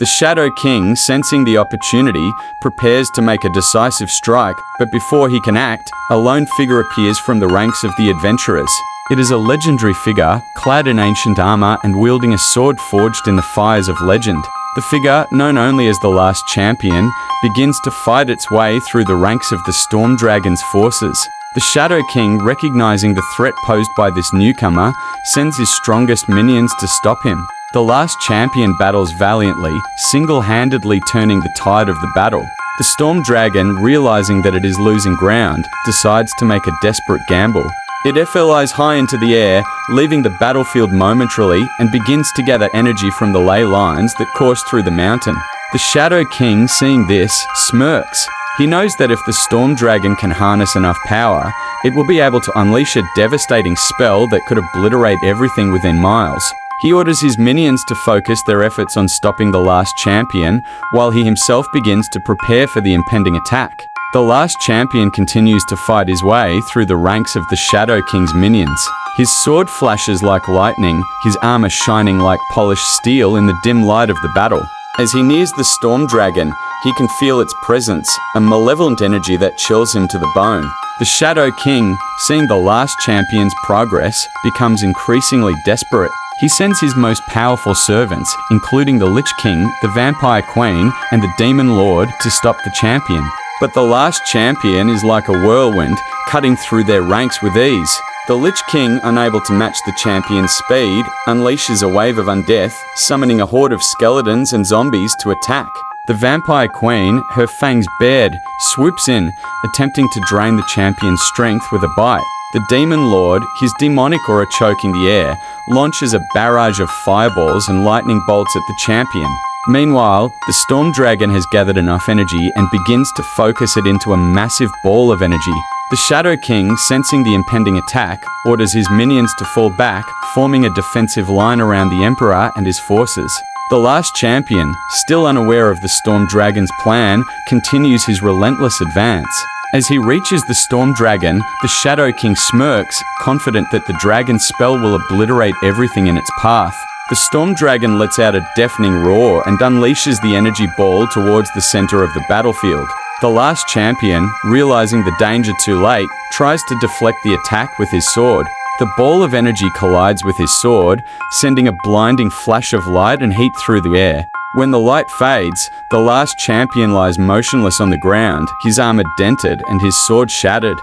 The Shadow King, sensing the opportunity, prepares to make a decisive strike, but before he can act, a lone figure appears from the ranks of the adventurers. It is a legendary figure, clad in ancient armor and wielding a sword forged in the fires of legend. The figure, known only as the Last Champion, begins to fight its way through the ranks of the Storm Dragon's forces. The Shadow King, recognizing the threat posed by this newcomer, sends his strongest minions to stop him. The Last Champion battles valiantly, single-handedly turning the tide of the battle. The Storm Dragon, realizing that it is losing ground, decides to make a desperate gamble. It FLIs high into the air, leaving the battlefield momentarily, and begins to gather energy from the ley lines that course through the mountain. The Shadow King, seeing this, smirks. He knows that if the Storm Dragon can harness enough power, it will be able to unleash a devastating spell that could obliterate everything within miles. He orders his minions to focus their efforts on stopping the Last Champion, while he himself begins to prepare for the impending attack. The Last Champion continues to fight his way through the ranks of the Shadow King's minions. His sword flashes like lightning, his armor shining like polished steel in the dim light of the battle. As he nears the Storm Dragon, he can feel its presence, a malevolent energy that chills him to the bone. The Shadow King, seeing the Last Champion's progress, becomes increasingly desperate. He sends his most powerful servants, including the Lich King, the Vampire Queen, and the Demon Lord, to stop the champion. But the Last Champion is like a whirlwind, cutting through their ranks with ease. The Lich King, unable to match the champion's speed, unleashes a wave of undeath, summoning a horde of skeletons and zombies to attack. The Vampire Queen, her fangs bared, swoops in, attempting to drain the champion's strength with a bite. The Demon Lord, his demonic aura choking the air, launches a barrage of fireballs and lightning bolts at the champion. Meanwhile, the Storm Dragon has gathered enough energy and begins to focus it into a massive ball of energy. The Shadow King, sensing the impending attack, orders his minions to fall back, forming a defensive line around the Emperor and his forces. The Last Champion, still unaware of the Storm Dragon's plan, continues his relentless advance. As he reaches the Storm Dragon, the Shadow King smirks, confident that the dragon's spell will obliterate everything in its path. The Storm Dragon lets out a deafening roar and unleashes the energy ball towards the center of the battlefield. The Last Champion, realizing the danger too late, tries to deflect the attack with his sword. The ball of energy collides with his sword, sending a blinding flash of light and heat through the air. When the light fades, the Last Champion lies motionless on the ground, his armor dented and his sword shattered.